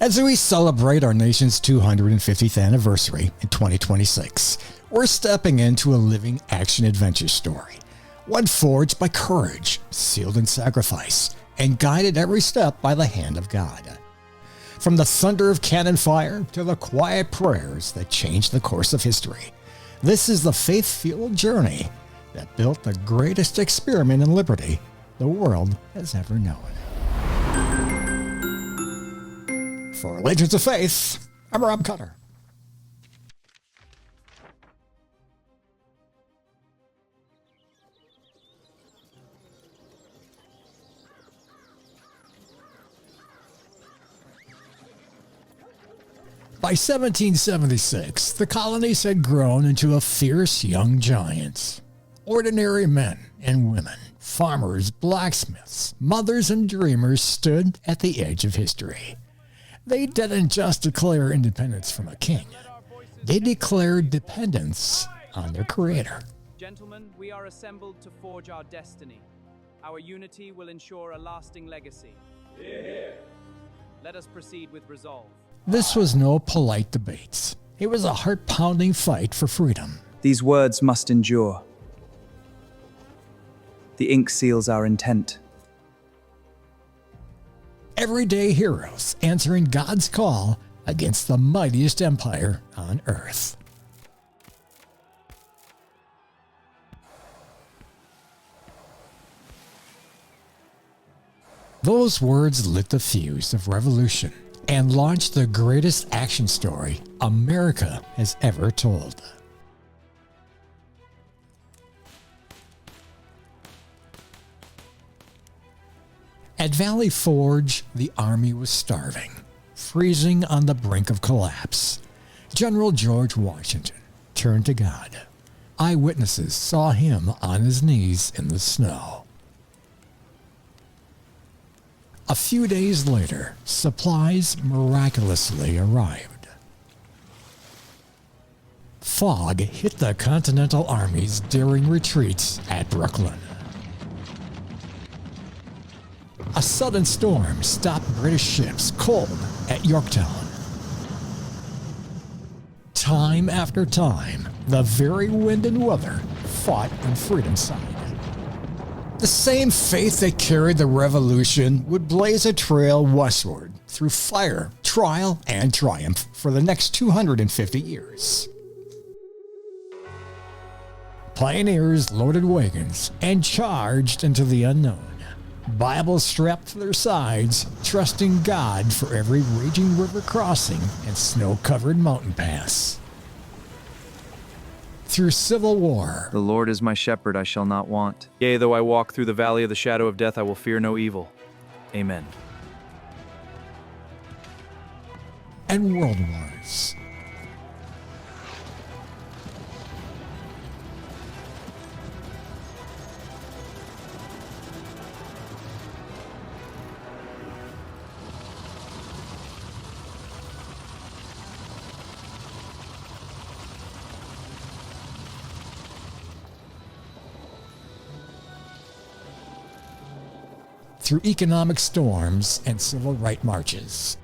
As we celebrate our nation's 250th anniversary in 2026, we're stepping into a living action-adventure story. One forged by courage, sealed in sacrifice, and guided every step by the hand of God. From the thunder of cannon fire to the quiet prayers that changed the course of history, this is the faith-fueled journey that built the greatest experiment in liberty the world has ever known. For Legends of Faith, I'm Rob Cutter. By 1776, the colonies had grown into a fierce young giants. Ordinary men and women, farmers, blacksmiths, mothers, and dreamers stood at the edge of history. They didn't just declare independence from a king. They declared dependence on their creator. Gentlemen, we are assembled to forge our destiny. Our unity will ensure a lasting legacy. Let us proceed with resolve. This was no polite debates. It was a heart-pounding fight for freedom. These words must endure. The ink seals our intent. Everyday heroes answering God's call against the mightiest empire on earth. Those words lit the fuse of revolution and launched the greatest action story America has ever told. At Valley Forge, the army was starving, freezing on the brink of collapse. General George Washington turned to God. Eyewitnesses saw him on his knees in the snow. A few days later, supplies miraculously arrived. Fog hit the Continental Army's daring retreats at Brooklyn. A sudden storm stopped British ships cold at Yorktown. Time after time, the very wind and weather fought on freedom's side. The same faith that carried the revolution would blaze a trail westward through fire, trial, and triumph for the next 250 years. Pioneers loaded wagons and charged into the unknown. Bibles strapped to their sides, trusting God for every raging river crossing and snow-covered mountain pass. Through civil war, The Lord is my shepherd, I shall not want. Yea, though I walk through the valley of the shadow of death, I will fear no evil. Amen. and world wars. Through economic storms and civil rights marches,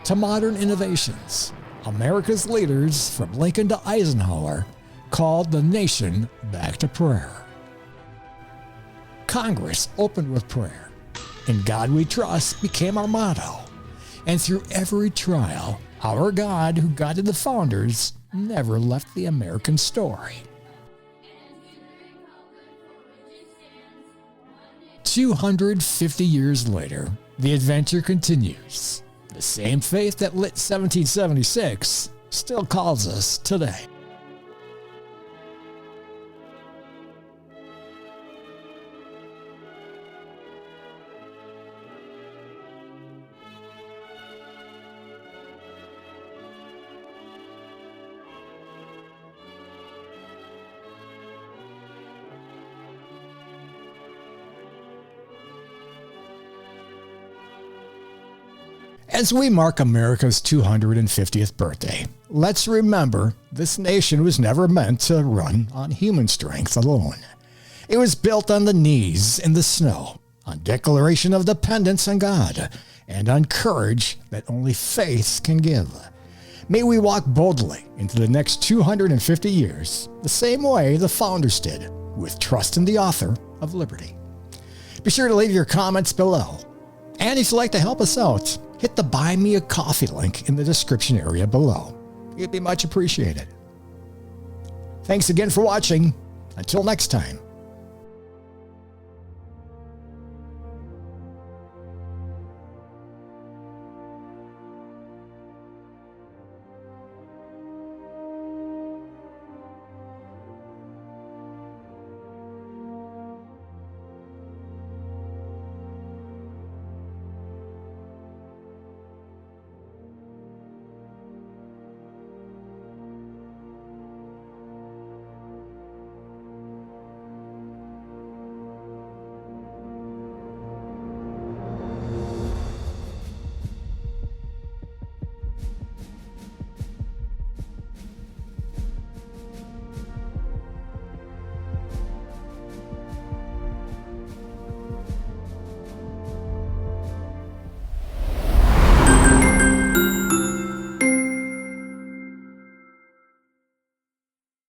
to modern innovations, America's leaders from Lincoln to Eisenhower called the nation back to prayer. Congress opened with prayer. "In God we trust" became our motto. And through every trial, our God who guided the founders never left the American story. 250 years later, the adventure continues. The same faith that lit 1776 still calls us today. As we mark America's 250th birthday, let's remember this nation was never meant to run on human strength alone. It was built on the knees in the snow, on declaration of dependence on God, and on courage that only faith can give. May we walk boldly into the next 250 years the same way the founders did, with trust in the author of liberty. Be sure to leave your comments below. And if you'd like to help us out, hit the Buy Me a Coffee link in the description area below. It'd be much appreciated. Thanks again for watching. Until next time.